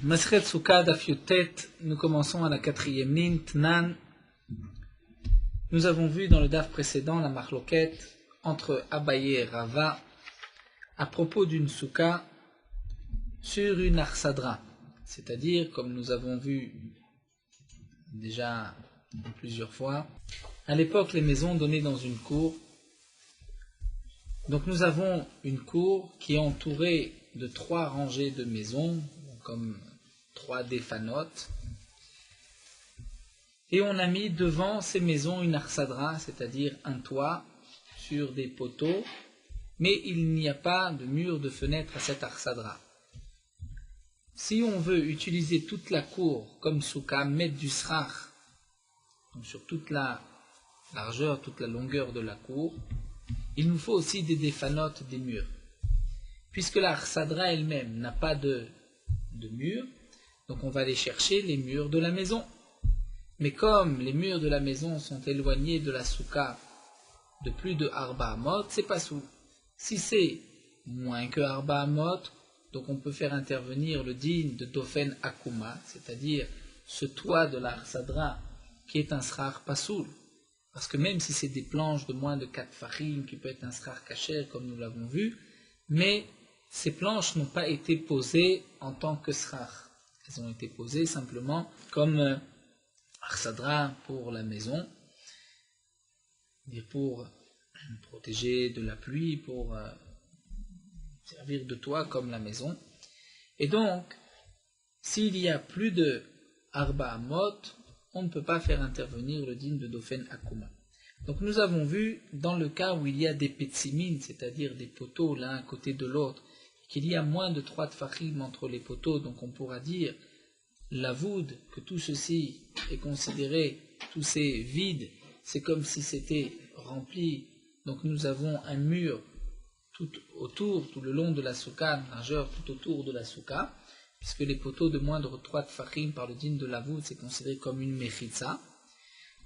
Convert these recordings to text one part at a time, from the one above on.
Maseret Souka Daf Yutet, nous commençons à la 4e ligne, Tnan. Nous avons vu dans le Daf précédent la marloquette entre Abaye et Rava à propos d'une Souka sur une Arsadra. C'est-à-dire, comme nous avons vu déjà plusieurs fois, à l'époque les maisons donnaient dans une cour. Donc nous avons une cour qui est entourée de 3 rangées de maisons, comme 3 défanotes, et on a mis devant ces maisons une arsadra, c'est-à-dire un toit sur des poteaux, mais il n'y a pas de mur de fenêtre à cette arsadra. Si on veut utiliser toute la cour comme souka, mettre du srach, donc sur toute la largeur, toute la longueur de la cour, il nous faut aussi des défanotes, des murs. Puisque la arsadra elle-même n'a pas de mur, donc on va aller chercher les murs de la maison. Mais comme les murs de la maison sont éloignés de la souka de plus de Arba Amot, c'est pas sous. Si c'est moins que Arba Amot, donc on peut faire intervenir le din de Dofen Akuma, c'est-à-dire ce toit de la arsadra qui est un srar pasoul. Parce que même si c'est des planches de moins de 4 farim, qui peut être un srar kacher comme nous l'avons vu, mais ces planches n'ont pas été posées en tant que srar. Elles ont été posées simplement comme arsadra pour la maison, pour protéger de la pluie, pour servir de toit comme la maison. Et donc, s'il y a plus de Arba Amot, on ne peut pas faire intervenir le din de Dofen Akuma. Donc nous avons vu, dans le cas où il y a des petsimines, c'est-à-dire des poteaux l'un à côté de l'autre, qu'il y a moins de 3 tfachim entre les poteaux, donc on pourra dire la voûte, que tout ceci est considéré, tous ces vides, c'est comme si c'était rempli. Donc nous avons un mur tout autour, tout le long de la souka, largeur tout autour de la souka, puisque les poteaux de moins de 3 tfachim par le din de la voûte, c'est considéré comme une mechitza.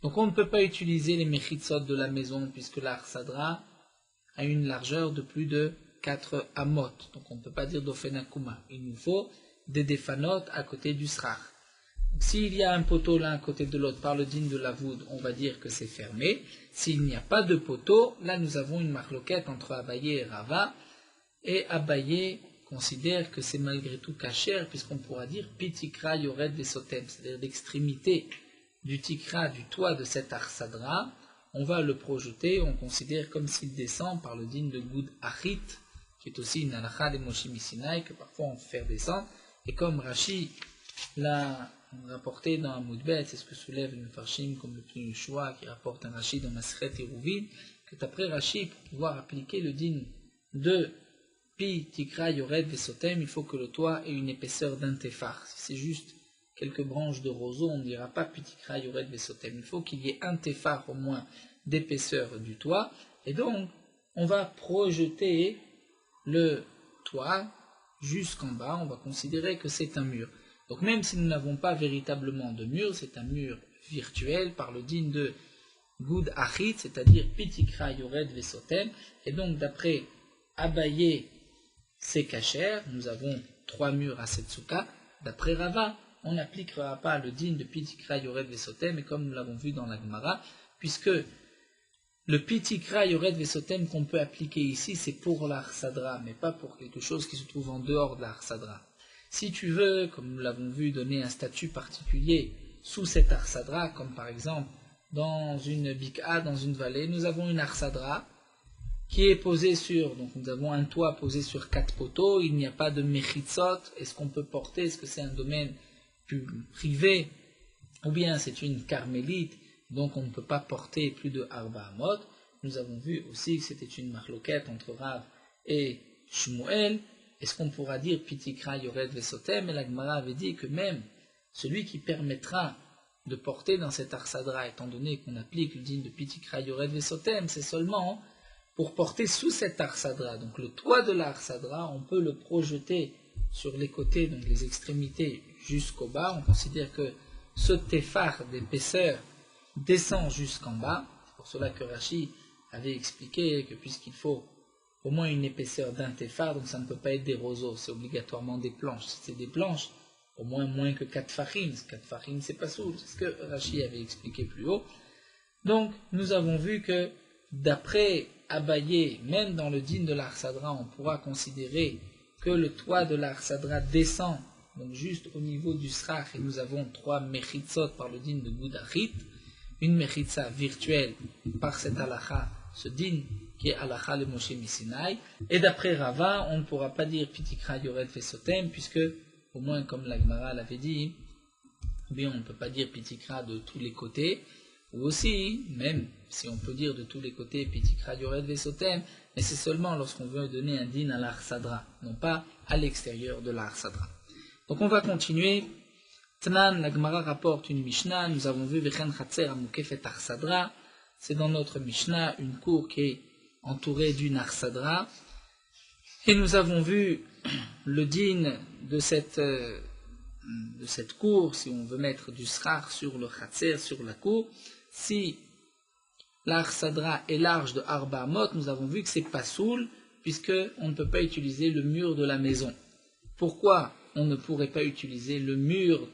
Donc on ne peut pas utiliser les mechitzot de la maison, puisque l'arsadra a une largeur de plus de 4 amot. Donc on ne peut pas dire dofen akuma. Il nous faut des défanotes à côté du srach. S'il y a un poteau l'un à côté de l'autre par le din de la voûte, on va dire que c'est fermé. S'il n'y a pas de poteau, là nous avons une marloquette entre Abaye et Rava, et Abaye considère que c'est malgré tout kasher, puisqu'on pourra dire pitikra yored vesotem, c'est-à-dire l'extrémité du tikra, du toit de cette arsadra, on va le projeter, on considère comme s'il descend par le din de Goud Achit, qui est aussi une halakha des Moshe Misinaï, que parfois on fait descendre, et comme Rashi l'a rapporté dans Amoudbet, c'est ce que soulève le Mefarshim comme le Pnei Yeshua, qui rapporte un Rashi dans Masret et Rouvin, que d'après Rashi, pour pouvoir appliquer le din de Pi Tikra Yored Vesotem, il faut que le toit ait une épaisseur d'un tefar. Si c'est juste quelques branches de roseau, on ne dira pas Pi Tikra Yored Vesotem. Il faut qu'il y ait un tefar au moins d'épaisseur du toit, et donc on va projeter le toit jusqu'en bas, on va considérer que c'est un mur. Donc même si nous n'avons pas véritablement de mur, c'est un mur virtuel par le din de Goud Achit, c'est-à-dire Pitikra Yored Vesotem, et donc d'après Abaye c'est kasher, nous avons 3 murs à cette souka. D'après Rava, on n'appliquera pas le din de Pitikra Yored Vesotem, et comme nous l'avons vu dans la Gemara, puisque le Pitikra Yored Vesotem qu'on peut appliquer ici, c'est pour l'Arsadra, mais pas pour quelque chose qui se trouve en dehors de l'Arsadra. Si tu veux, comme nous l'avons vu, donner un statut particulier sous cette Arsadra, comme par exemple dans une bika, dans une vallée, nous avons une Arsadra qui est posée sur, donc nous avons un toit posé sur 4 poteaux, il n'y a pas de mechitzot, est-ce qu'on peut porter, est-ce que c'est un domaine privé, ou bien c'est une carmélite, donc on ne peut pas porter plus de Arba Amot. Nous avons vu aussi que c'était une marloquette entre Rav et Shmuel. Est-ce qu'on pourra dire Pitikra Yored Vesotem? Et la Gemara avait dit que même celui qui permettra de porter dans cette arsadra, étant donné qu'on applique le din de Pitikra Yored Vesotem, c'est seulement pour porter sous cette arsadra. Donc le toit de l'arsadra, on peut le projeter sur les côtés, donc les extrémités jusqu'au bas. On considère que ce tefar d'épaisseur descend jusqu'en bas. C'est pour cela que Rashi avait expliqué que puisqu'il faut au moins une épaisseur d'un tefar, donc ça ne peut pas être des roseaux, c'est obligatoirement des planches. Si c'est des planches, au moins que 4 fachim. 4 fachim, c'est pas soul, c'est ce que Rashi avait expliqué plus haut. Donc, nous avons vu que, d'après Abaye, même dans le din de l'Arsadra, on pourra considérer que le toit de l'Arsadra descend, donc juste au niveau du srach, et nous avons 3 mechitzot par le din de Goudachit, une mechitza virtuelle par cette halakha, ce din qui est halakha le Moshe Misinaï, et d'après Rava, on ne pourra pas dire Pitikra Yored Vesotem, puisque, au moins comme la Gemara l'avait dit, bien on ne peut pas dire Pitikra de tous les côtés, ou aussi, même si on peut dire de tous les côtés Pitikra Yored Vesotem, mais c'est seulement lorsqu'on veut donner un din à l'Arsadra, non pas à l'extérieur de l'Arsadra. Donc on va continuer. Tanan, la Gemara rapporte une Mishnah, nous avons vu Vechen Chatzer Amukefet Arsadra, c'est dans notre Mishnah une cour qui est entourée d'une Arsadra, et nous avons vu le din de cette cour, si on veut mettre du srar sur le Chatzer, sur la cour, si l'Arsadra est large de Arba Amot, nous avons vu que c'est pas soul, puisque on ne peut pas utiliser le mur de la maison. Pourquoi on ne pourrait pas utiliser le mur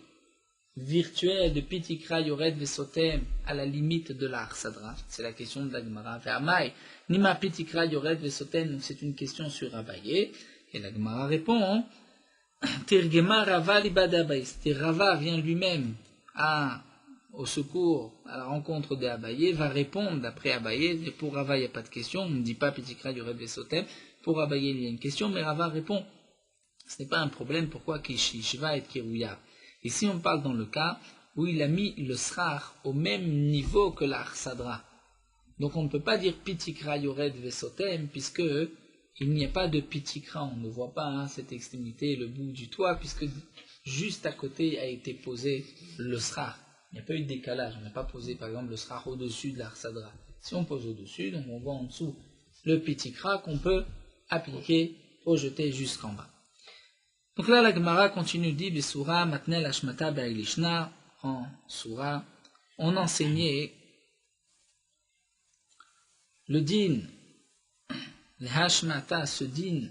virtuel de Pitikra Yored Vesotem à la limite de l'Arsadra? C'est la question de la Gemara. Ve'amai, Nima Pitikra Yored Vesotem, donc c'est une question sur Abaye. Et la Gemara répond, Tirgema Rava libadabayis. Rava vient lui-même au secours, à la rencontre d'Abaye, va répondre d'après Abaye. Pour Rava, il n'y a pas de question, on ne dit pas Pitikra Yored Vesotem. Pour Abaye, il y a une question, mais Rava répond, ce n'est pas un problème, pourquoi Kishiva et Kirouya. Ici, on parle dans le cas où il a mis le srar au même niveau que l'Arsadra. Donc, on ne peut pas dire Pitikra Yored Vesotem, puisque il n'y a pas de Pitikra, on ne voit pas cette extrémité, le bout du toit, puisque juste à côté a été posé le srar. Il n'y a pas eu de décalage, on n'a pas posé par exemple le srar au-dessus de l'Arsadra. Si on pose au-dessus, donc on voit en dessous le Pitikra qu'on peut appliquer, projeter jusqu'en bas. Donc là, la Gemara continue, dit, Besura, Matnel, Hashmata, Be'aglishna, en Sura, on enseignait le din, le Hashmata, ce din,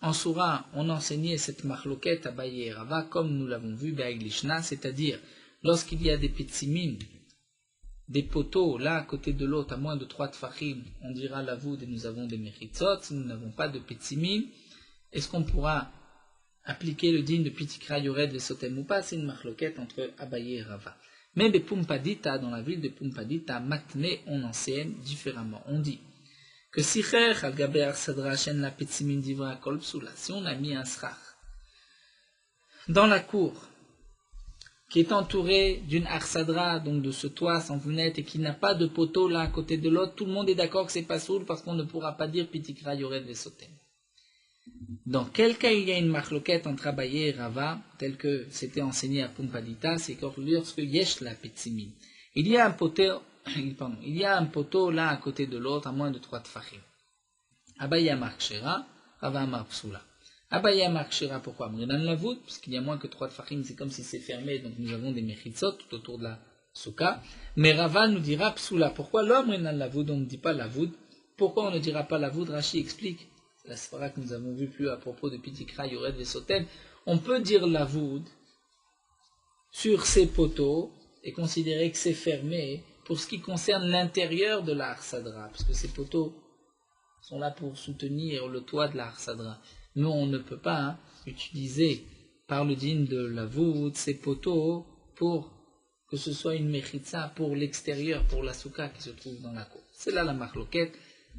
en Sura, on enseignait cette marloquette à Abaye et Rava, comme nous l'avons vu, Be'aglishna, c'est-à-dire, lorsqu'il y a des pitsimim, des poteaux, l'un à côté de l'autre, à moins de 3 tfachim, on dira la voûte et nous avons des mechitzot. Si nous n'avons pas de pitsimim, est-ce qu'on pourra appliquer le din de Pitikra Yored Vesotem ou pas? C'est une marloquette entre Abaye et Rava. Mais de Pumpadita, dans la ville de Pumpadita, Matne, on enseigne différemment. On dit que si on a mis un srach dans la cour, qui est entouré d'une arsadra, donc de ce toit sans fenêtre, et qui n'a pas de poteau l'un à côté de l'autre, tout le monde est d'accord que c'est pas soul parce qu'on ne pourra pas dire Pitikra Yored Vesotem. Dans quel cas il y a une marloquette entre Abaye et Rava, tel que c'était enseigné à Pumpadita, c'est que lorsque Yesh la Petsimim, il y a un poteau l'un à côté de l'autre, à moins de 3 tfachim. Abaye Amar Kshera, Rava Amar Psula. Abaye Amar Kshera, pourquoi? Mrinan la voûte, parce qu'il y a moins que 3 tfachim, c'est comme si c'est fermé, donc nous avons des mechitzot tout autour de la souka. Mais Rava nous dira Psula. Pourquoi l'homme Mrinan la voûte, on ne dit pas la voûte? Pourquoi on ne dira pas la voûte? Rashi explique. La svara que nous avons vu plus à propos de Pitikra Yored Vesotem, on peut dire la voûte sur ces poteaux et considérer que c'est fermé pour ce qui concerne l'intérieur de la Arsadra, parce que ces poteaux sont là pour soutenir le toit de la Arsadra. Mais on ne peut pas utiliser par le din de la voûte ces poteaux pour que ce soit une mechitza pour l'extérieur, pour la souka qui se trouve dans la cour. C'est là la marloquette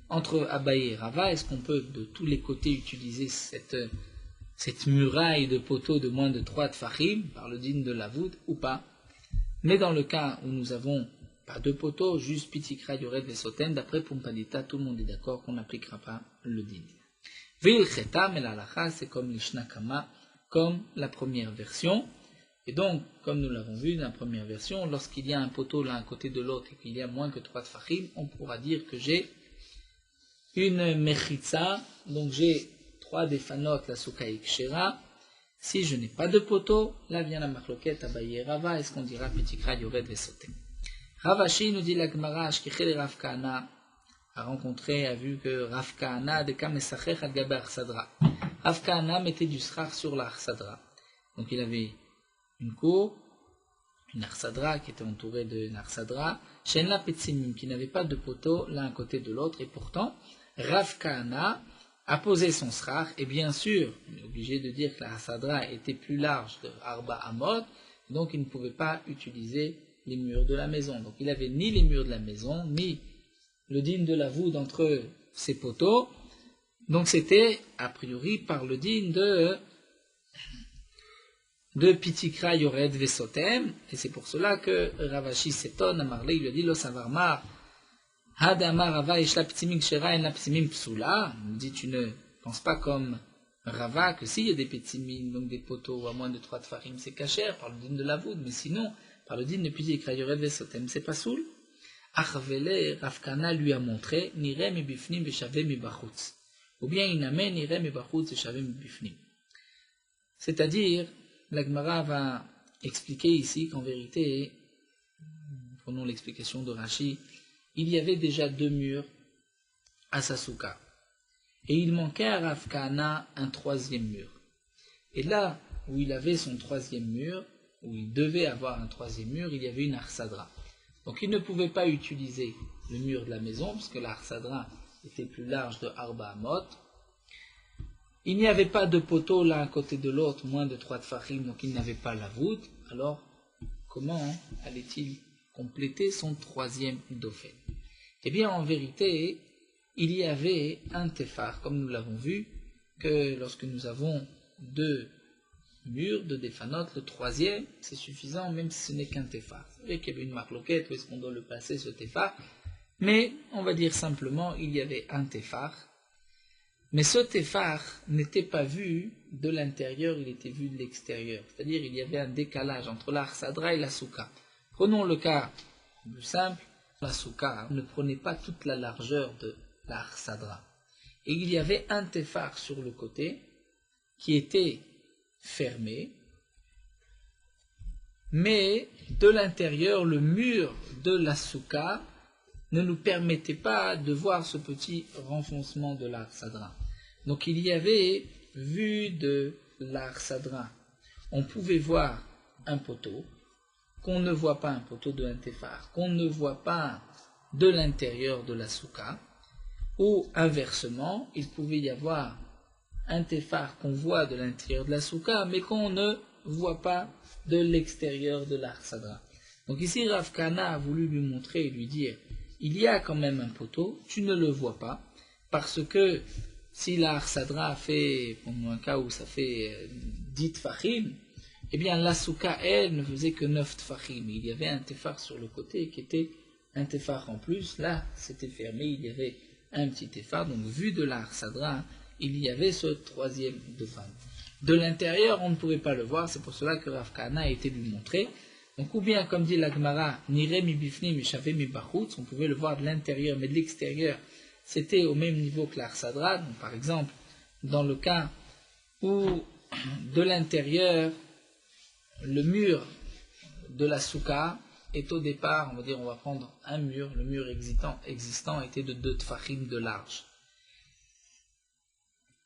entre Abaye et Rava. Est-ce qu'on peut de tous les côtés utiliser cette muraille de poteaux de moins de 3 tfachim par le din de la voûte ou pas? Mais dans le cas où nous avons pas de poteaux, juste Pitikra Yored Vesotem, d'après Pumpadita, tout le monde est d'accord qu'on n'appliquera pas le din. Veil Cheta, mais la lacha, c'est comme l'Ishna Kama, comme la première version. Et donc, comme nous l'avons vu dans la première version, lorsqu'il y a un poteau l'un à côté de l'autre et qu'il y a moins que 3 tfachim, on pourra dire que j'ai une mechitza, donc j'ai 3 défanot, la souka ikshera. Si je n'ai pas de poteau, là vient la marloquette Abaye et Rava, est-ce qu'on dira Pitikra Yored Vesotem? Ravashi nous dit la Gemara, Ashkichel Rav Kahana a rencontré, a vu que Rav Kahana de Kamesachech al Gaber Sadra. Rav Kahana mettait du srar sur l'Arsadra. Donc il avait une cour, une Arsadra qui était entourée d'une Arsadra, Shenla Petsimim, qui n'avait pas de poteau l'un à côté de l'autre, et pourtant, Rav Kahana a posé son srar, et bien sûr, on est obligé de dire que la Arsadra était plus large de Arba Amot, donc il ne pouvait pas utiliser les murs de la maison. Donc il n'avait ni les murs de la maison, ni le din de la voûte entre ses poteaux. Donc c'était, a priori, par le din de Pitikra Yored Vesotem, et c'est pour cela que Ravashi s'étonne, Amarle, il lui a dit, Lo Savarmar, Hadamar Rava Ishla Ptimim Kshera En La Ptimim Psula. Il dit, tu ne penses pas comme Rava que s'il y a des Ptimim, donc des poteaux à moins de 3 tfarim, c'est kacher par le din de la voûte, mais sinon, par le din de Pitikra Yored Vesotem, c'est pas soul. Achvele, Rav Kahana lui a montré, Nire mi bifnim veshave mi bachutz. Ou bien Iname Nire mi bachutz veshave mi bifnim. C'est-à-dire, la Gemara va expliquer ici qu'en vérité, prenons l'explication de Rashi, il y avait déjà 2 murs à Sasuka. Et il manquait à Rav Kahana un 3e mur. Et là où il avait son 3e mur, où il devait avoir un 3e mur, il y avait une Arsadra. Donc il ne pouvait pas utiliser le mur de la maison, puisque la Arsadra était plus large de Arba Amot. Il n'y avait pas de poteau l'un à côté de l'autre, moins de 3 tfarim, donc il n'avait pas la voûte. Alors, comment allait-il compléter son 3e dauphin? Eh bien, en vérité, il y avait un tefar, comme nous l'avons vu, que lorsque nous avons 2 murs, 2 défanotes, le 3e, c'est suffisant, même si ce n'est qu'un tefar. Vous savez qu'il y avait une marloquette, où est-ce qu'on doit le placer, ce tefar? Mais, on va dire simplement, il y avait un tefar. Mais ce tefar n'était pas vu de l'intérieur, il était vu de l'extérieur. C'est-à-dire il y avait un décalage entre l'Arsadra et la Souka. Prenons le cas plus simple, la Souka ne prenait pas toute la largeur de l'Arsadra. Et il y avait un tefar sur le côté qui était fermé, mais de l'intérieur, le mur de la Souka ne nous permettait pas de voir ce petit renfoncement de l'Arsadra. Donc il y avait, vu de l'Arsadra, on pouvait voir un poteau, qu'on ne voit pas un poteau de un tefar, qu'on ne voit pas de l'intérieur de la souka, ou inversement, il pouvait y avoir un tefar qu'on voit de l'intérieur de la souka, mais qu'on ne voit pas de l'extérieur de l'Arsadra. Donc ici, Rav Kahana a voulu lui montrer et lui dire, il y a quand même un poteau, tu ne le vois pas, parce que si la Arsadra fait, pour un cas où ça fait 10 tfachim, eh bien la souka, elle, ne faisait que 9 tfachim. Il y avait un tefar sur le côté qui était un tefar en plus. Là, c'était fermé, il y avait un petit tefar. Donc, vu de la Arsadra, il y avait ce 3e tefar. De l'intérieur, on ne pouvait pas le voir, c'est pour cela que Rav Kahana a été lui montrer. Donc, ou bien, comme dit la Gemara, Nire mi bifni mi shave mi bachutz, on pouvait le voir de l'intérieur, mais de l'extérieur, c'était au même niveau que l'Arsadra. Donc, par exemple, dans le cas où de l'intérieur, le mur de la souka est au départ, on va dire, on va prendre un mur, le mur existant était de 2 tfachim de large.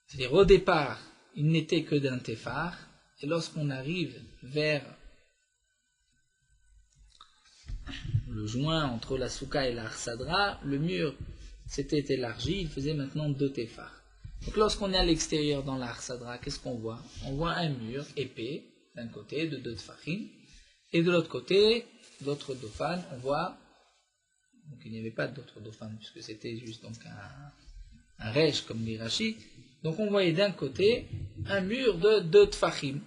C'est-à-dire, au départ, il n'était que d'un tefar, et lorsqu'on arrive vers le joint entre la souka et l'Arsadra, le mur s'était élargi, il faisait maintenant 2 tefars. Donc lorsqu'on est à l'extérieur dans l'Arsadra, qu'est-ce qu'on voit? On voit un mur épais, d'un côté, de 2 tfachim, et de l'autre côté, d'autres dauphins, on voit, donc il n'y avait pas d'autres dauphins, puisque c'était juste donc un rêche comme les Rashi, donc on voyait d'un côté un mur de 2 tfachim.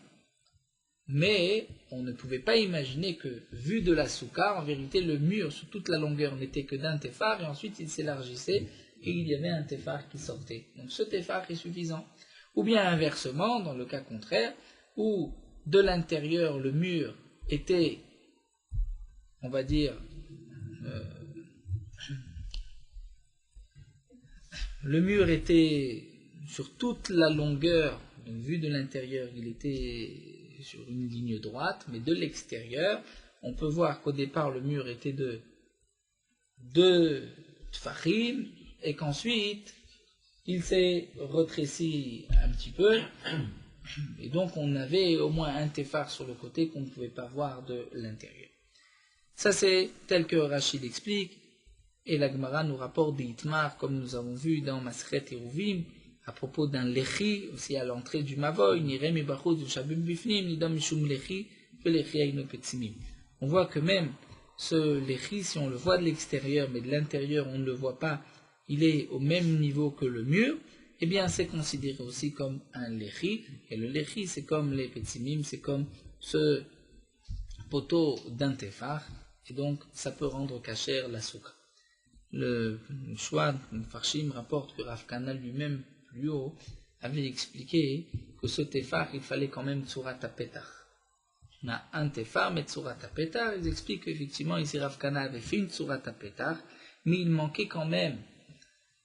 Mais on ne pouvait pas imaginer que, vu de la souka, en vérité, le mur sur toute la longueur n'était que d'un tefar, et ensuite il s'élargissait, et il y avait un tefar qui sortait. Donc ce tefar est suffisant. Ou bien inversement, dans le cas contraire, où de l'intérieur le mur était, on va dire, le mur était sur toute la longueur, donc vu de l'intérieur, il était sur une ligne droite, mais de l'extérieur, on peut voir qu'au départ le mur était de 2 tfachim, et qu'ensuite il s'est retréci un petit peu, et donc on avait au moins un téphar sur le côté qu'on ne pouvait pas voir de l'intérieur. Ça c'est tel que Rachid explique, et la Gemara nous rapporte des Itmar, comme nous avons vu dans Masret et Ruvim, à propos d'un lechi, aussi à l'entrée du Mavoy, Nirem et Bachot du Shabim Bifnim, Nidam Mishum lechi, Lechi Aino Petsimim. On voit que même ce lechi, si on le voit de l'extérieur, mais de l'intérieur on ne le voit pas, il est au même niveau que le mur, eh bien c'est considéré aussi comme un lechi, et le lechi c'est comme les Petsimim, c'est comme ce poteau d'un téphar, et donc ça peut rendre cachère la souka. Le choix de Farshim rapporte que Rav Kana lui-même, plus haut, avait expliqué que ce téphar, il fallait quand même tsurat apetar. On a un téphar, mais tsurat apetar, ils expliquent qu'effectivement, ici Rav Kana avait fait une tsurat apetar, mais il manquait quand même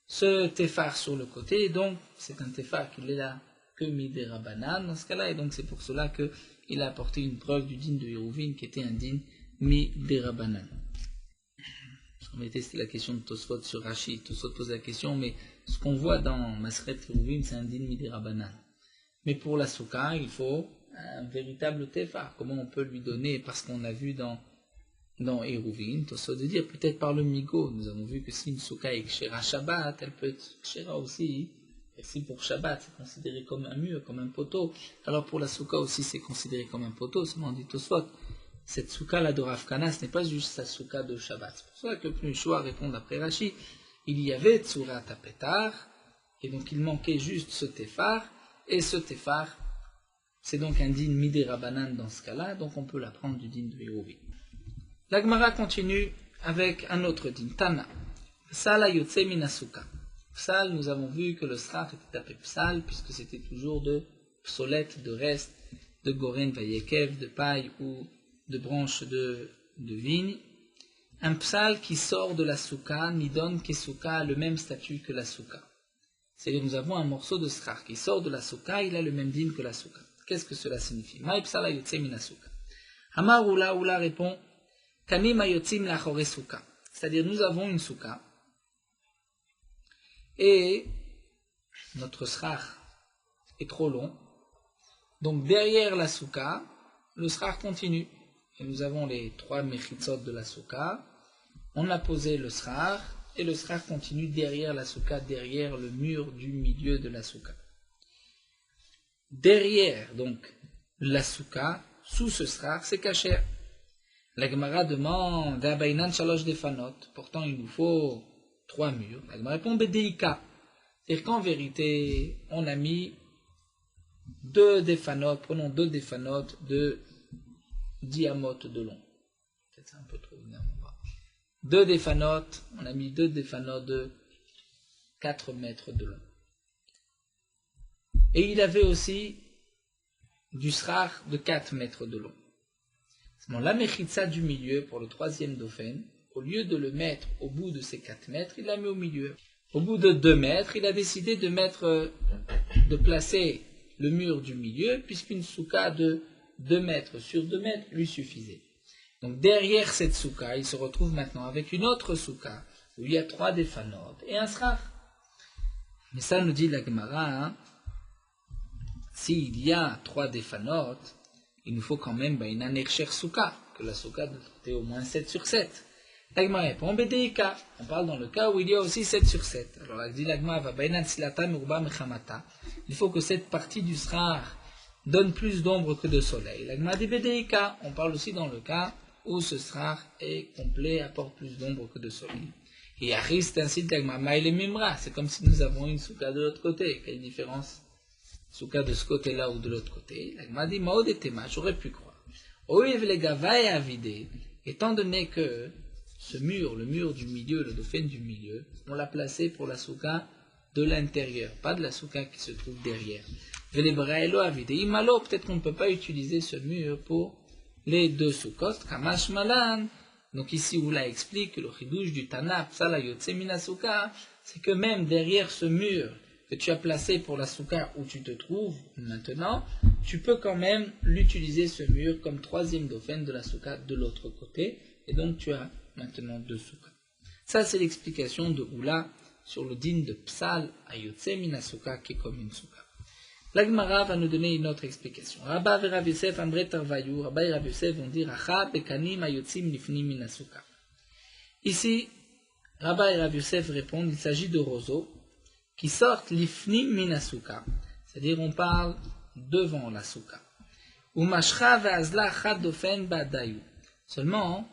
ce téphar sur le côté, donc c'est un téphar qui est là que midé rabanan dans ce cas-là, et donc c'est pour cela qu'il a apporté une preuve du din de Yeruvin qui était un din midé rabanan. C'était la question de Tosfot sur Rashi. Tosfot pose la question, mais ce qu'on voit dans Masret Yeruvim, c'est un din midé rabanan. Mais pour la souka, il faut un véritable téphar. Comment on peut lui donner, parce qu'on a vu dans Yeruvin, Tosfot de dire peut-être par le migo. Nous avons vu que si une souka est kshera Shabbat, elle peut être kshera aussi. Et si pour Shabbat c'est considéré comme un mur, comme un poteau, alors pour la souka aussi c'est considéré comme un poteau, seulement dit Tosfot. Cette souka-là de Rav Kana, ce n'est pas juste sa souka de Shabbat. C'est pour ça que Pnei Yehoshua répond après Rashi, il y avait tsurat apetar, et donc il manquait juste ce téphar, et ce téphar, c'est donc un din midé rabanan dans ce cas-là, donc on peut l'apprendre du din de Yeruvin. La Gemara continue avec un autre din, Tana, Psal ayotse minasuka. Psal, nous avons vu que le srach était appelé psal, puisque c'était toujours de psolète, de reste, de goren vayekev, de paille ou de branches de vigne. Un psal qui sort de la souka, nidon kesouka, a le même statut que la souka. C'est-à-dire nous avons un morceau de srach qui sort de la souka, il a le même din que la souka. Qu'est-ce que cela signifie? Maï psal ayotse minasuka. Amar Oula répond, Kanim ayotzim lachore souka. C'est-à-dire nous avons une souka, et notre srach est trop long, donc derrière la souka, le srach continue. Et nous avons les 3 mechitzot de la souka. On a posé le srach, et le srach continue derrière la souka, derrière le mur du milieu de la souka. Derrière, donc, la souka, sous ce srach, c'est caché. La Gemara demande d'Abainan Shalosh Defanot. Pourtant, il nous faut 3 murs. La Gemara répond Bedeika. C'est-à-dire qu'en vérité, on a mis 2 défanotes, prenons 2 défanotes de diamote de long. Peut-être c'est un peu trop énorme. 2 défanotes, on a mis 2 défanotes de 4 mètres de long. Et il avait aussi du srach de 4 mètres de long. La mechitza du milieu, pour le 3e dofen, au lieu de le mettre au bout de ces 4 mètres, il l'a mis au milieu. Au bout de 2 mètres, il a décidé de placer le mur du milieu, puisqu'une souka de 2 mètres sur 2 mètres lui suffisait. Donc derrière cette souka, il se retrouve maintenant avec une autre souka, où il y a 3 défanotes et un srach. Mais ça nous dit la Gemara, s'il y a 3 défanotes, il nous faut quand même une anercher souka, que la souka doit être au moins 7 sur 7. La Gemara répond, on parle dans le cas où il y a aussi 7 sur 7. Alors elle dit la Gemara, il faut que cette partie du srach donne plus d'ombre que de soleil. La Gemara dit Bedeika, on parle aussi dans le cas où ce srach est complet, apporte plus d'ombre que de soleil. Et Ariste ainsi la Gemara, Maïle Mimra, c'est comme si nous avons une souka de l'autre côté. Quelle différence? Souka de ce côté-là ou de l'autre côté. La Gemara dit Maod et Tema, j'aurais pu croire. Oev le Gavaï a vidé, étant donné que ce mur, le mur du milieu, le dauphin du milieu, on l'a placé pour la souka de l'intérieur, pas de la souka qui se trouve derrière. Velebraelo a vidé. Imalo, peut-être qu'on ne peut pas utiliser ce mur pour les 2 soukot, Kamash Malan. Donc ici, Oula explique que le chidouche du Tana, Psala Yotse Mina Souka, c'est que même derrière ce mur que tu as placé pour la souka où tu te trouves maintenant, tu peux quand même l'utiliser ce mur comme 3e dauphin de la souka de l'autre côté, et donc tu as maintenant 2 soukas. Ça c'est l'explication de Oula sur le din de Psal Ayotse Minasuka qui est comme une souka. La Gemara va nous donner une autre explication. Rabba et Rav Yosef Ambre Tarvayu, Rabba et Rav Yosef vont dire Acha Bekanim Ayotzim Nifnim Minasuka. Ici, Rabba et Rav Yosef répondent, il s'agit de roseaux qui sortent Lifnim Minasuka, c'est-à-dire on parle devant la souka. Umashcha ve'azla chad dofen ba'dayu. Seulement,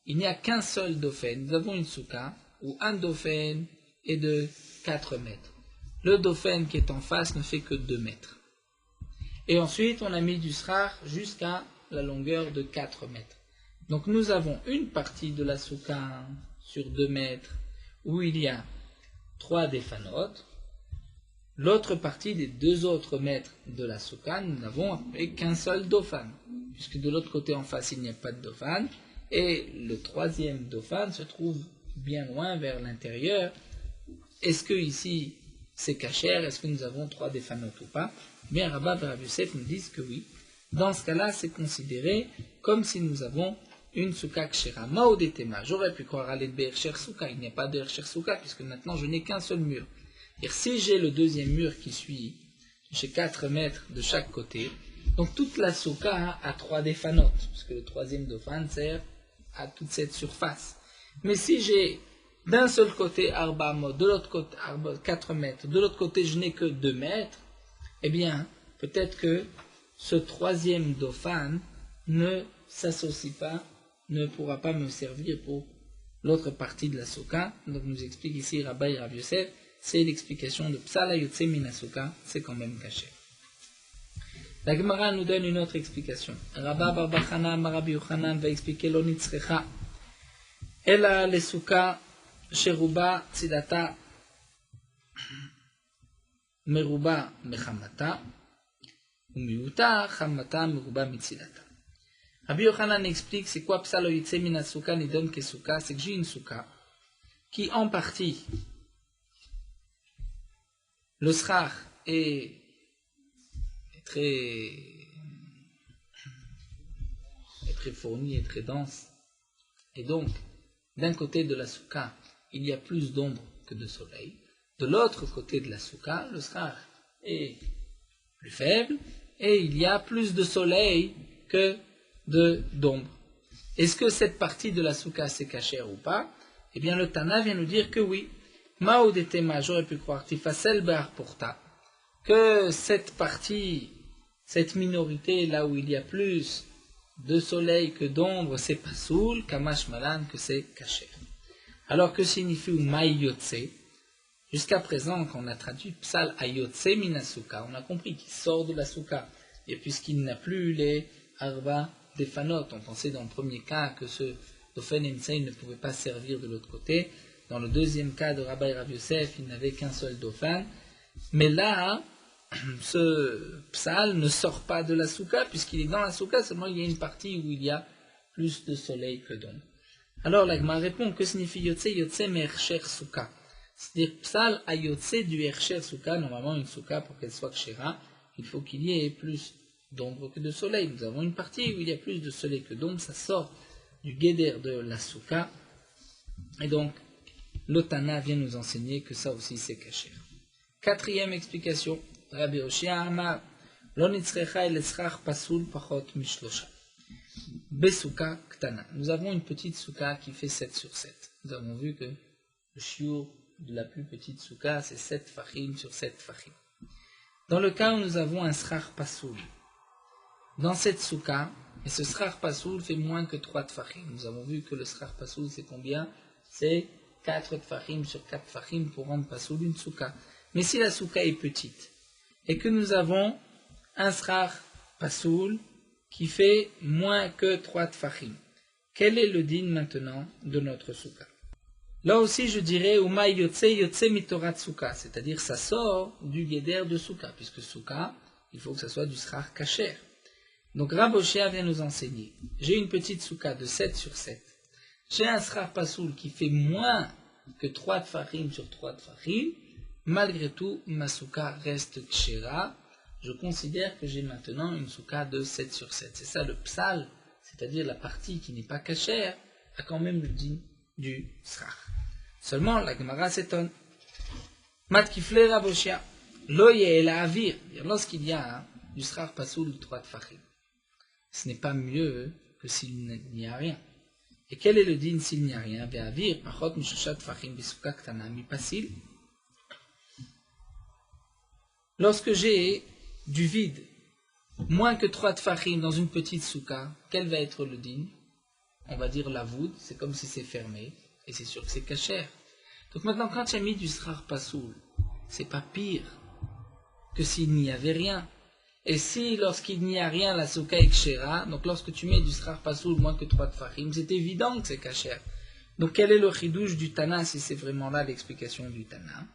il n'y a qu'un seul dofen. Nous avons une souka où un dofen est de 4 mètres. Le dofen qui est en face ne fait que 2 mètres. Et ensuite, on a mis du srar jusqu'à la longueur de 4 mètres. Donc nous avons une partie de la souka sur 2 mètres où il y a 3 défanotes. L'autre partie des 2 autres mètres de la souka, nous n'avons qu'un seul dofan, puisque de l'autre côté en face il n'y a pas de dofan, et le 3e dofan se trouve bien loin vers l'intérieur. Est-ce que ici c'est kasher? Est-ce que nous avons 3 défanotes ou pas? Bien, Rabba et Rav Yosef nous disent que oui. Dans ce cas-là, c'est considéré comme si nous avons une souka kshera. Maodetema, j'aurais pu croire à l'aide be'ercher souka, il n'y a pas de ercher souka, puisque maintenant je n'ai qu'un seul mur. Et si j'ai le deuxième mur qui suit, j'ai 4 mètres de chaque côté, donc toute la souka a 3 défanotes, puisque le 3e dofan sert à toute cette surface. Mais si j'ai d'un seul côté arba amot, de l'autre côté 4 mètres, de l'autre côté je n'ai que 2 mètres, eh bien, peut-être que ce 3e dofan ne s'associe pas, ne pourra pas me servir pour l'autre partie de la souka. Donc nous explique ici Rabba et Rav Yosef, c'est l'explication de Psal Ayotse Minasuka, c'est quand même caché. La Gemara nous donne une autre explication. Rabba bar bar Chana Rabbi Yochanan va expliquer l'onitzrecha. Ela lesuka sheruba tzidata meruba mechamata umiuta chamata meruba mitzidata. Rabbi Yochanan explique c'est quoi Psal Ayotse Minasuka nidon kesuka, c'est que j'ai une souka qui en partie le srar est très fourni et très dense. Et donc, d'un côté de la souka, il y a plus d'ombre que de soleil. De l'autre côté de la souka, le srar est plus faible et il y a plus de soleil que d'ombre. Est-ce que cette partie de la souka c'est cachère ou pas? Eh bien, le Tana vient nous dire que oui. Mao de Tema, j'aurais pu croire, Tifasel Bar Porta, que cette partie, cette minorité, là où il y a plus de soleil que d'ombre, c'est Pasoul, Kamash Malan, que c'est Kacher. Alors que signifie Maïyotse? Jusqu'à présent, quand on a traduit Psal Ayotse Minasuka, on a compris qu'il sort de la souka. Et puisqu'il n'a plus les Arba Defanot, on pensait dans le premier cas que ce Dofen Emsei ne pouvait pas servir de l'autre côté. Dans le deuxième cas de Rabba et Rav Yosef, il n'avait qu'un seul dofan. Mais là, ce psal ne sort pas de la souka, puisqu'il est dans la souka, seulement il y a une partie où il y a plus de soleil que d'ombre. Alors la Gemara répond, que signifie Yotse? Yotse me'ercher souka. C'est-à-dire psal a Yotse du ercher souka. Normalement, une souka, pour qu'elle soit kshera, il faut qu'il y ait plus d'ombre que de soleil. Nous avons une partie où il y a plus de soleil que d'ombre, ça sort du guéder de la souka. Et donc, l'Otana vient nous enseigner que ça aussi c'est caché. 4e explication, Rabbi Oshia Amar, l'onitzrecha el esrach pasul pachot mishlosha. Besuka ktana. Nous avons une petite souka qui fait 7 sur 7. Nous avons vu que le shiur de la plus petite souka c'est 7 fachim sur 7 fachim. Dans le cas où nous avons un srach pasul, dans cette souka, et ce srach pasul fait moins que 3 tfachim. Nous avons vu que le srach pasul c'est combien? C'est 4 tfachim sur 4 tfachim pour rendre pasoul une souka. Mais si la souka est petite, et que nous avons un srach pasoul qui fait moins que 3 tfachim, quel est le din maintenant de notre souka? Là aussi je dirais Uma yotse yotse mitorat souka, c'est-à-dire ça sort du guéder de souka, puisque souka, il faut que ça soit du srach kasher. Donc Rabbi Oshia vient nous enseigner, j'ai une petite souka de 7 sur 7. J'ai un srach pasoul qui fait moins que 3 tfachim sur 3 tfachim, malgré tout, ma souka reste kshera. Je considère que j'ai maintenant une souka de 7 sur 7. C'est ça le psal, c'est-à-dire la partie qui n'est pas kashère, a quand même le din du srach. Seulement, la Gemara s'étonne. Matkifle Raboshia. Loye la avir. Lorsqu'il y a du srar pasoul de 3 tfachim, ce n'est pas mieux que s'il n'y a rien. Et quel est le din s'il n'y a rien? Ve'avir pachot mishushat tfachim bisuka ktana mipasil. Lorsque j'ai du vide, moins que 3 tfachim dans une petite souka, quel va être le din? On va dire la voûte, c'est comme si c'est fermé, et c'est sûr que c'est cachère. Donc maintenant, quand tu as mis du srar pasoul, c'est pas pire que s'il n'y avait rien. Et si, lorsqu'il n'y a rien, la souka est kshera, donc lorsque tu mets du srar pasoul moins que 3 tfachim, c'est évident que c'est cachère. Donc quel est le chidouche du Tana, si c'est vraiment là l'explication du Tana?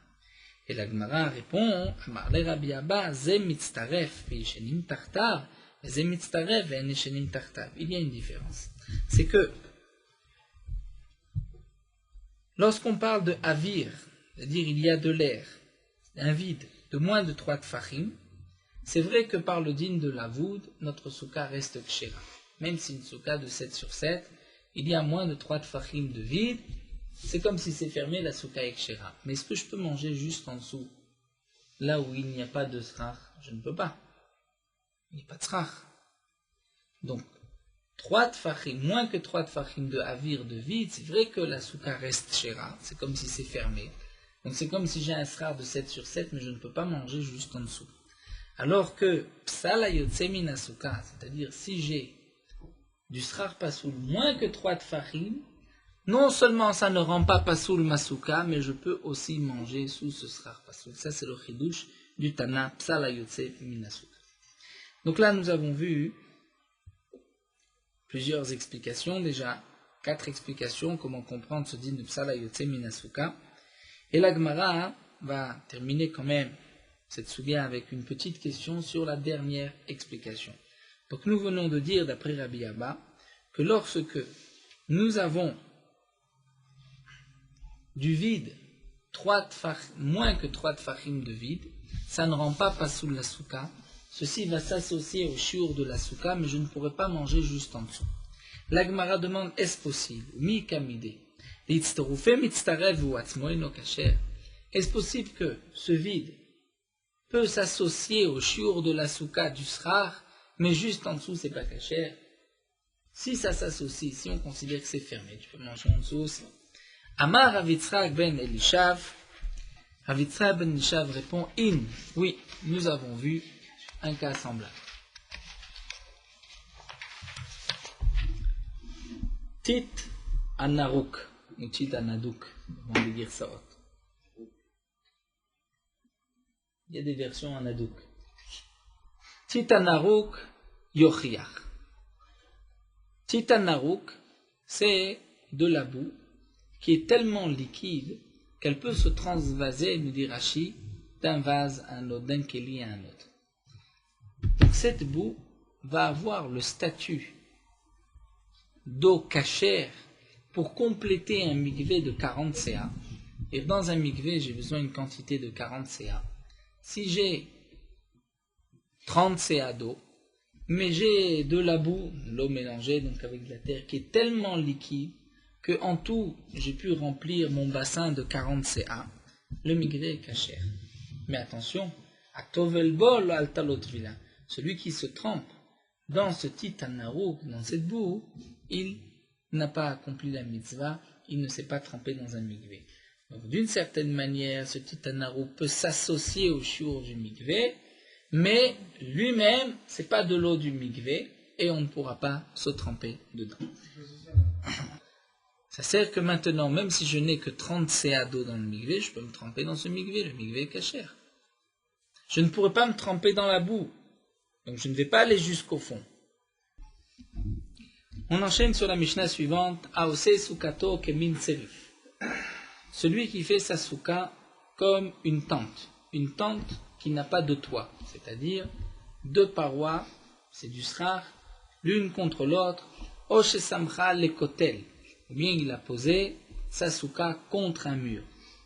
Et la Gemara répond, Amar le Rabbi Abba, ze mitztaref ve'yeshenim tartav, ze mitztaref ve'yeshenim tartav. Il y a une différence. C'est que, lorsqu'on parle de avir, c'est-à-dire il y a de l'air, un vide de moins de 3 tfachim, c'est vrai que par le din de la voûte, notre souka reste kshera. Même si une souka de 7 sur 7, il y a moins de 3 tfachim de vide, c'est comme si c'est fermé, la souka est kshera. Mais est-ce que je peux manger juste en dessous, là où il n'y a pas de srach? Je ne peux pas. Il n'y a pas de srach. Donc, 3 tfachim, moins que 3 tfachim de avir de vide, c'est vrai que la souka reste kshera, c'est comme si c'est fermé. Donc c'est comme si j'ai un srach de 7 sur 7, mais je ne peux pas manger juste en dessous. Alors que psala yotse min asuka, c'est-à-dire si j'ai du srar pasoul moins que 3 tfachim, non seulement ça ne rend pas pasoul ma souka, mais je peux aussi manger sous ce srar pasoul. Ça c'est le chidouche du Tana psala yotse min asuka. Donc là nous avons vu plusieurs explications, déjà 4 explications comment comprendre ce din de psala yotse min asuka. Et la Gemara va terminer quand même cette souga avec une petite question sur la dernière explication. Donc nous venons de dire, d'après Rabbi Abba, que lorsque nous avons du vide, moins que 3 tfachim de vide, ça ne rend pas pasoul la souka. Ceci va s'associer au shiur de la souka, mais je ne pourrai pas manger juste en dessous. La Gemara demande, est-ce possible? Mi kamide. Est-ce possible que ce vide peut s'associer au shiur de la souka du srar, mais juste en dessous c'est pas cachère? Si ça s'associe, si on considère que c'est fermé, tu peux manger en dessous aussi. Amar Ravitzrak ben Elishav, Ravitzrak ben Elishav répond in. Oui, nous avons vu un cas semblable. Tit Anarouk, ou Tit Anadouk, on va dire ça. Il y a des versions en Anadouk. Titanarouk Yochiach. Titanarouk, c'est de la boue qui est tellement liquide qu'elle peut se transvaser, nous dit Rashi, d'un vase à un autre, d'un keli à un autre. Donc cette boue va avoir le statut d'eau cachère pour compléter un mikvé de 40 CA. Et dans un mikvé, j'ai besoin d'une quantité de 40 CA. Si j'ai 30 CA d'eau, mais j'ai de la boue, de l'eau mélangée donc avec de la terre, qui est tellement liquide que en tout, j'ai pu remplir mon bassin de 40 CA, le mikvé est cachère. Mais attention, Aktovelbol altalotvila, celui qui se trempe dans ce titanarouk, dans cette boue, il n'a pas accompli la mitzvah, il ne s'est pas trempé dans un mikvé. Donc, d'une certaine manière, ce titanarouk peut s'associer au shiur du mikvé, mais lui-même, c'est pas de l'eau du mikvé, et on ne pourra pas se tremper dedans. Ça sert que maintenant, même si je n'ai que 30 CA d'eau dans le mikvé, je peux me tremper dans ce mikvé, le mikvé est cachère. Je ne pourrai pas me tremper dans la boue, donc je ne vais pas aller jusqu'au fond. On enchaîne sur la Mishnah suivante, Aose sukato kemin serif. Celui qui fait sa souka comme une tente qui n'a pas de toit, c'est-à-dire 2 parois, c'est du srar, l'une contre l'autre, Oshe samcha lekotel, ou bien il a posé sa souka contre un mur.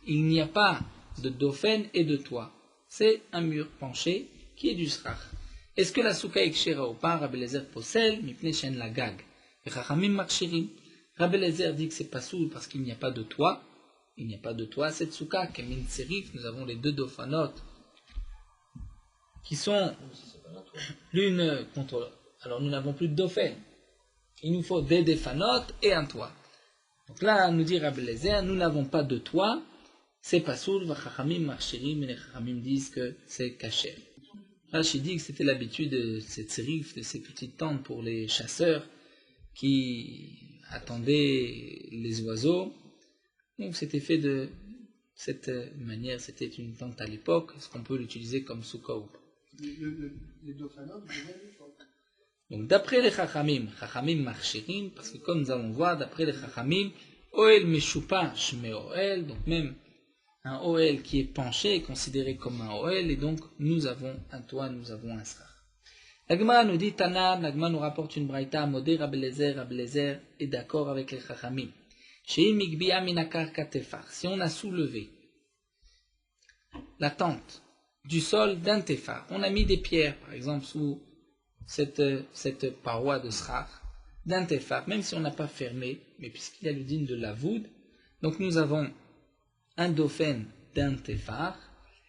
Il n'y a pas de dofen et de toit, c'est un mur penché qui est du srar. Est-ce que la souka est kshera ou pas? Rabbi Eliezer posel, mipne shen lagag. Et Chachamim makshirim. Rabbi Eliezer dit que c'est pas soul parce qu'il n'y a pas de toit. il n'y a pas de toit. Cette souka, Kemin Serif, nous avons les deux dofanot qui sont l'une contre l'autre. Alors nous n'avons plus de dauphin. Il nous faut des défanot et un toit. Donc là, nous dit Rabbi Eliezer, nous n'avons pas de toit, c'est pasoul, vachachamim marchirim, et les chachamim disent que c'est caché. Rashi dit que c'était l'habitude de cette sérif, de ces petites tentes pour les chasseurs qui attendaient les oiseaux. Donc c'était fait de cette manière, c'était une tente à l'époque, est-ce qu'on peut l'utiliser comme soukha ou pas? Les dauphanotes, vous avez vu quoi? Donc d'après les chachamim, chachamim marchirim, parce que comme nous allons voir, d'après les chachamim, oel meshupa shme oel, donc même un oel qui est penché est considéré comme un oel, et donc nous avons un toit, nous avons un srar. La Gemara nous dit, Tana, la Gemara nous rapporte une braïta, modé Rabbi Eliezer est d'accord avec les chachamim. Shei migbiya minakar katefar, si on a soulevé la tente du sol d'un tefar, on a mis des pierres, par exemple, sous cette paroi de srar, d'un tefar, même si on n'a pas fermé, mais puisqu'il y a le din de la voûte, donc nous avons un dauphin d'un tefar,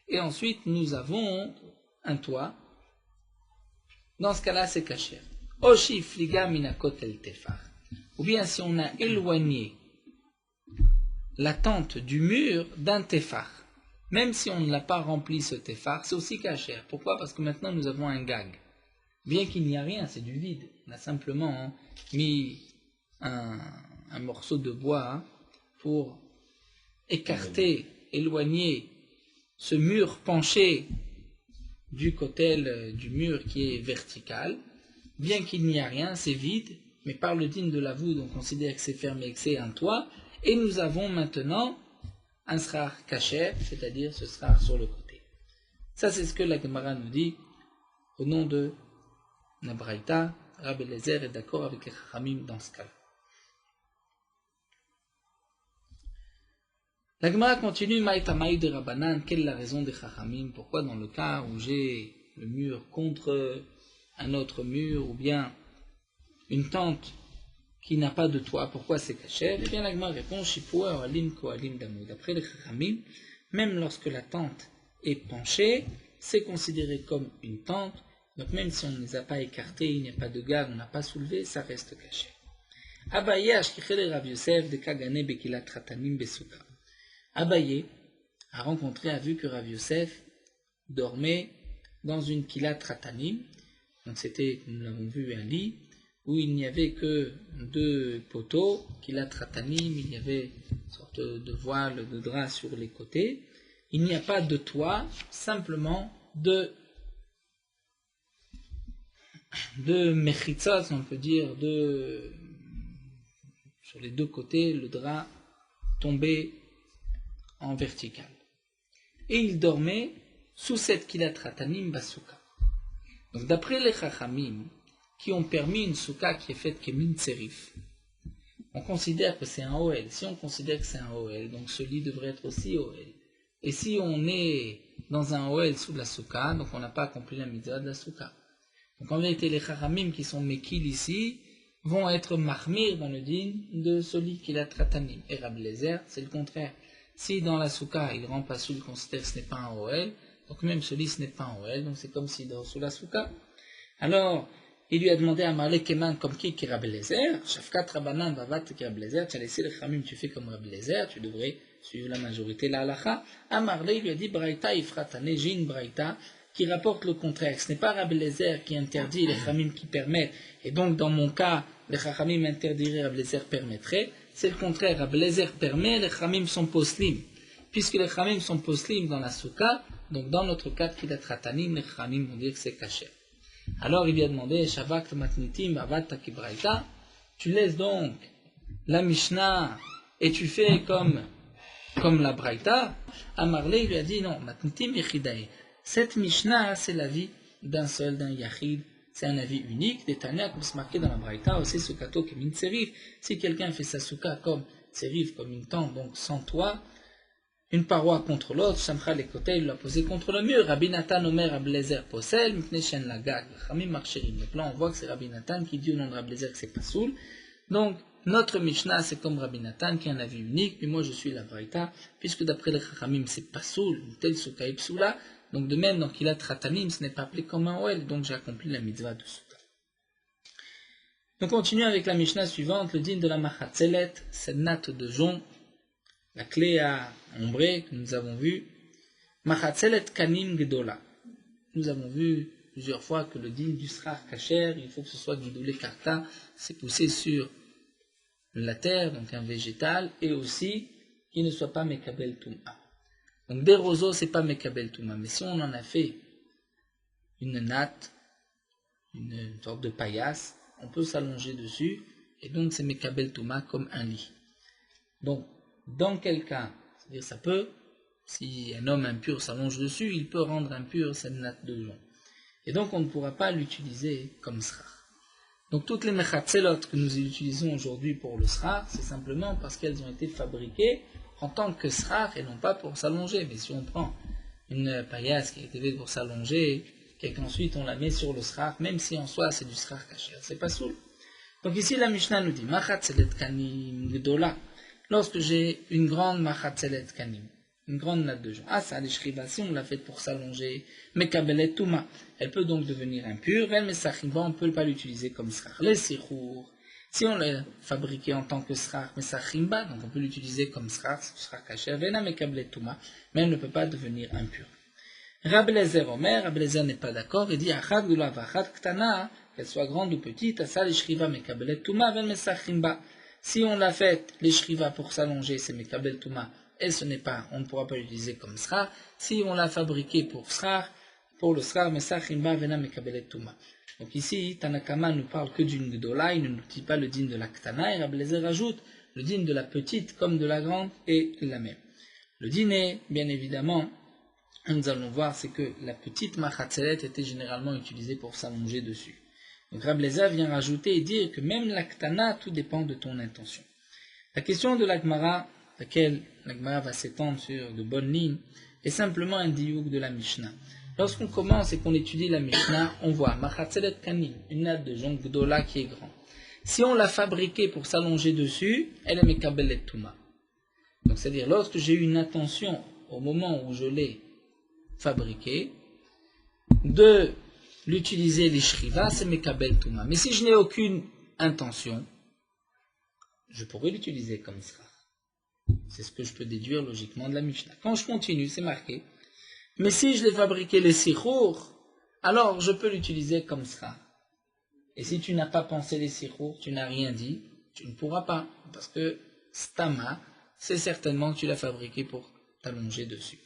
et ensuite nous avons un toit. Dans ce cas-là, c'est caché. Oshi fliga minakot el tefar. Ou bien si on a éloigné la tente du mur d'un tefar, même si on ne l'a pas rempli ce tefar, c'est aussi caché. Pourquoi? Parce que maintenant nous avons un gag. Bien qu'il n'y a rien, c'est du vide. On a simplement mis un morceau de bois pour écarter, éloigner ce mur penché du côté du mur qui est vertical. Bien qu'il n'y a rien, c'est vide, mais par le din de la voûte, on considère que c'est fermé, que c'est un toit. Et nous avons maintenant un srar kasher, c'est-à-dire ce srar sur le côté. Ça, c'est ce que la Gemara nous dit au nom de la Braïta. Rabbi Eliezer est d'accord avec les chachamim dans ce cas-là. La Gemara continue, Maïtamaï de Rabbanan, quelle est la raison des chachamim? Pourquoi dans le cas où j'ai le mur contre un autre mur, ou bien une tente qui n'a pas de toit, pourquoi c'est caché? Eh bien la Gemara répond, Shipua Oalim Koalim Damou. D'après les chachamim, même lorsque la tente est penchée, c'est considéré comme une tente, donc même si on ne les a pas écartés, il n'y a pas de gag, on n'a pas soulevé, ça reste caché. Abaye Ashkichel Rav Yosef de Kagane Bekilat Ratanim Besuka. Abaye a rencontré, a vu que Rav Yosef dormait dans une kilat ratanim, donc c'était, nous l'avons vu, un lit, où il n'y avait que deux poteaux, kilat ratanim, il y avait une sorte de voile, de drap sur les côtés, il n'y a pas de toit, simplement de mechitzot, on peut dire, sur les deux côtés, le drap tombé en vertical. Et il dormait sous cette kilat ratanim basuka. Donc d'après les chachamim, qui ont permis une souka qui est faite kemin serif, on considère que c'est un OL. Si on considère que c'est un OL, donc ce lit devrait être aussi OL. Et si on est dans un OL sous la souka, donc on n'a pas accompli la mitzvah de la souka. Donc en vérité, les chachamim qui sont mekil ici vont être mahmir dans le din de ce lit kilat ratanim. Et Rabbi Eliezer, c'est le contraire. Si dans la souka, il rend pas sous, il considère que ce n'est pas un OL, donc même ce lit, ce n'est pas un OL, donc c'est comme s'il dort sous la souka. Alors, il lui a demandé à Marley Keman comme qui est Rabbi Eliezer, Shafkat Rabbanan Vavat qui est Rabbi Eliezer, tu as laissé le Khamim, tu fais comme Rabbi Eliezer, tu devrais suivre la majorité, la halacha. À Marley, il lui a dit Braïta Ifratane, j'ai une Braïta qui rapporte le contraire. Ce n'est pas Rabbi Eliezer qui interdit les Khamim qui permettent, et donc dans mon cas, les Khamim interdiraient, Rabbi Eliezer permettrait. C'est le contraire, Rabbi Eliezer permet, les Khamim sont poslim. Puisque les Khamim sont poslim dans la souka, donc dans notre cas, Kilat Ratanim, les Khamim vont dire que c'est caché. Alors il lui a demandé, Shavak matnitim avata kibraïta, tu laisses donc la Mishnah et tu fais comme la Braïta. Amarle, il lui a dit non, matnitim yechidae. Cette Mishnah, c'est l'avis d'un seul, d'un yachid. C'est un avis unique, des Tanya, comme c'est marqué dans la Braïta, aussi sukato kemin serif. Si quelqu'un fait sa souka comme serif, comme une tente, donc sans toit, une paroi contre l'autre, Shamcha les côtés, il l'a posé contre le mur. Rabbi Nathan Omer Rabbi Eliezer Posel, Mipnei Shen Lagag, Chamim Marcherim. Donc là, on voit que c'est Rabbi Nathan qui dit au nom de Rabbi Eliezer que c'est pas soul. Donc, Notre Mishnah, c'est comme Rabbi Nathan qui a un avis unique, mais moi je suis la Braïta, puisque d'après les Chachamim, c'est pas soul, ou tel souka et psoula. Donc de même, dans Kilat Ratanim, ce n'est pas appelé comme un Oel, donc j'ai accompli la mitzvah de souka. On continue avec la Mishnah suivante, le din de la Machatzelet, cette natte de jonc, la clé à ombrer que nous avons vu. Machatzelet kanim gedola. Nous avons vu plusieurs fois que le din du srar kacher, il faut que ce soit guidoulé karta, c'est poussé sur la terre, donc un végétal, et aussi qu'il ne soit pas mekabel touma. Donc des roseaux, c'est pas mekabel touma, mais si on en a fait une natte, une sorte de paillasse, on peut s'allonger dessus, et donc c'est mekabel touma comme un lit. Donc, dans quel cas, c'est-à-dire ça peut, si un homme impur s'allonge dessus, il peut rendre impur cette natte de jonc. Et donc on ne pourra pas l'utiliser comme srar. Donc toutes les mechatzelot que nous utilisons aujourd'hui pour le srar, c'est simplement parce qu'elles ont été fabriquées en tant que srar et non pas pour s'allonger. Mais si on prend une paillasse qui a été faite pour s'allonger et qu'ensuite on la met sur le srar, même si en soi c'est du srar kasher, c'est pas soul. Donc ici la Mishnah nous dit machatzelet kanim gdola. Lorsque j'ai une grande machatzelet kanim, une grande natte de jonc. Ah, ça, les shriva, si on l'a faite pour s'allonger, mekabelet touma, elle peut donc devenir impure, elle mesachimba, on ne peut pas l'utiliser comme srar. Les sichour, si on l'a fabriqué en tant que srar, mesachimba, donc on peut l'utiliser comme srar kasher, vena mekabelet touma, mais elle ne peut pas devenir impure. Rabelezer Omer, Rabelezer n'est pas d'accord, il dit achad gula vachad ktana, qu'elle soit grande ou petite, asa les shriva mekabelet touma, ven mesachimba. Si on l'a faite, les shriva pour s'allonger, c'est mekabel touma, et ce n'est pas, on ne pourra pas l'utiliser comme srar. Si on l'a fabriqué pour srar, pour le srar, mesachimba vena mekabelet touma. Donc ici, Tanakama nous parle que d'une gdola, il ne nous dit pas le din de la ktana, et Rabelezer ajoute le din de la petite comme de la grande est la même. Le din est, bien évidemment, nous allons voir, c'est que la petite machatzelet était généralement utilisée pour s'allonger dessus. Donc Rabelezer vient rajouter et dire que même la ktana, tout dépend de ton intention. La question de la Gemara, laquelle la Gemara va s'étendre sur de bonnes lignes, est simplement un diouk de la Mishnah. Lorsqu'on commence et qu'on étudie la Mishnah, on voit machatzelet kanim, une natte de jonc gdola qui est grande. Si on l'a fabriquée pour s'allonger dessus, elle est mekabelet touma. Donc c'est-à-dire, lorsque j'ai eu une intention au moment où je l'ai fabriquée, de l'utiliser les shriva, c'est mekabel touma. Mais si je n'ai aucune intention, je pourrais l'utiliser comme srar. C'est ce que je peux déduire logiquement de la Mishnah. Quand je continue, c'est marqué. Mais si je l'ai fabriqué les sichour, alors je peux l'utiliser comme srar. Et si tu n'as pas pensé les sichour, tu n'as rien dit, tu ne pourras pas. Parce que stama, c'est certainement que tu l'as fabriqué pour t'allonger dessus.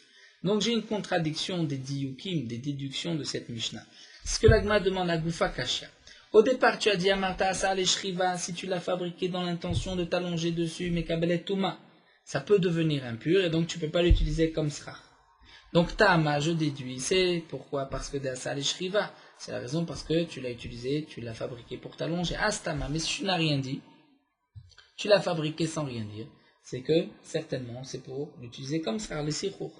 Donc j'ai une contradiction des diyukim, des déductions de cette Mishnah. Ce que l'Agma demande à Goufa Kashia. Au départ, tu as dit Amarta Asa les Shriva, si tu l'as fabriqué dans l'intention de t'allonger dessus, mais Kabelet Touma, ça peut devenir impur et donc tu ne peux pas l'utiliser comme srar. Donc Tama, je déduis, c'est pourquoi? Parce que Asa les Shriva, c'est la raison parce que tu l'as utilisé, tu l'as fabriqué pour t'allonger. Astama, mais si tu n'as rien dit, tu l'as fabriqué sans rien dire, c'est que certainement c'est pour l'utiliser comme srar, les sichour.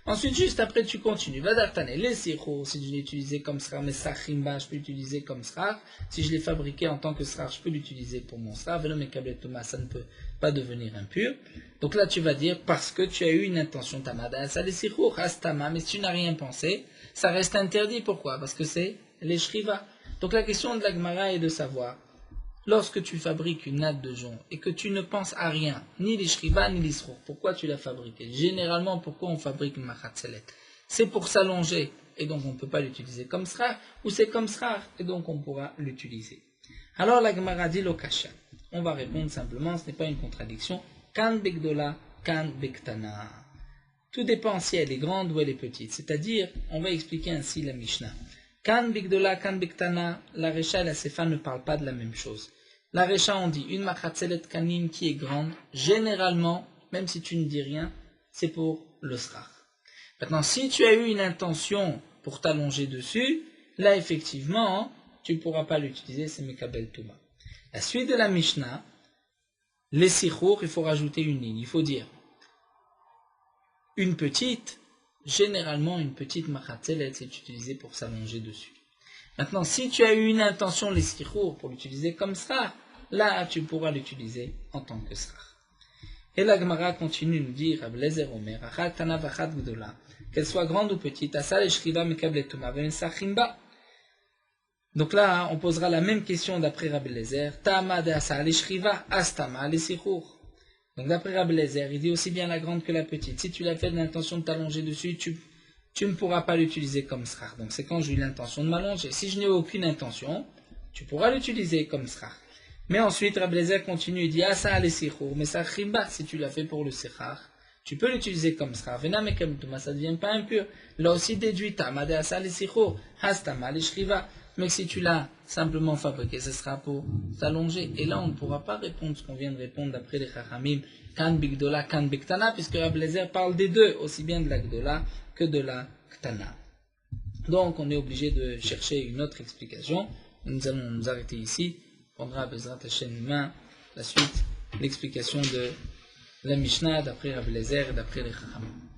Ensuite, juste après, tu continues. Vadartane, les sichour, si je l'ai utilisé comme srar, mais sachimba, je peux l'utiliser comme srar. Si je l'ai fabriqué en tant que srar, je peux l'utiliser pour mon srar. Velo mekablet touma, ça ne peut pas devenir impur. Donc là, tu vas dire, parce que tu as eu une intention tamada, ça les sichour, astama, mais si tu n'as rien pensé, ça reste interdit. Pourquoi? Parce que c'est les shriva. Donc la question de la Gemara est de savoir, lorsque tu fabriques une natte de jonc et que tu ne penses à rien, ni les shriva ni les srour, pourquoi tu l'as fabriqué? Généralement, pourquoi on fabrique une machatzelet? C'est pour s'allonger et donc on ne peut pas l'utiliser comme srar, ou c'est comme srar et donc on pourra l'utiliser. Alors la Gemara dit l'okasha. On va répondre simplement, ce n'est pas une contradiction. Kan begdola, kan bektana. Tout dépend si elle est grande ou elle est petite. C'est-à-dire, on va expliquer ainsi la Mishnah. Kan bigdola, kan biktana, la Recha et la Sefa ne parlent pas de la même chose. La Recha, on dit une machatzelet kanim qui est grande, généralement, même si tu ne dis rien, c'est pour le srar. Maintenant, si tu as eu une intention pour t'allonger dessus, là, effectivement, tu ne pourras pas l'utiliser, c'est mekabel touma. La suite de la Mishnah, les sichour, il faut rajouter une ligne. Il faut dire une petite. Généralement, une petite machatzelet est utilisée pour s'allonger dessus. Maintenant, si tu as eu une intention, les sichour, pour l'utiliser comme ça, là tu pourras l'utiliser en tant que srar. Et la Gemara continue de nous dire, Rabbi Eliezer Omer, Achat Tana v'Achat Gdola, qu'elle soit grande ou petite, Asal et Shriva Mekablet Tuma Ve'Nesachimba. Donc là, on posera la même question d'après Rabbi Eliezer, Tama de Asal et Shriva, Astama le Sichour. Donc d'après Rabbi Eliezer, il dit aussi bien la grande que la petite. Si tu l'as fait de l'intention de t'allonger dessus, tu ne pourras pas l'utiliser comme srar. Donc c'est quand j'ai eu l'intention de m'allonger. Si je n'ai aucune intention, tu pourras l'utiliser comme srar. Mais ensuite, Rabbi Eliezer continue et dit Asa le Sichour, mais ça chimba, si tu l'as fait pour le sichar, tu peux l'utiliser comme srar. Vena mekamtuma, ça ne devient pas impur. Là aussi déduit Tama de Asa le Sichour, Hastama le Shriva. Mais si tu l'as simplement fabriqué, ce sera pour t'allonger. Et là, on ne pourra pas répondre ce qu'on vient de répondre d'après les Chachamim, Kan Bigdola, Kan Biktana, puisque Rabbi Eliezer parle des deux, aussi bien de la Gdola que de la Ktana. Donc, on est obligé de chercher une autre explication. Nous allons nous arrêter ici. On prendra Bezrat Hashem demain la suite, l'explication de la Mishnah d'après Rabbi Eliezer et d'après les Chachamim.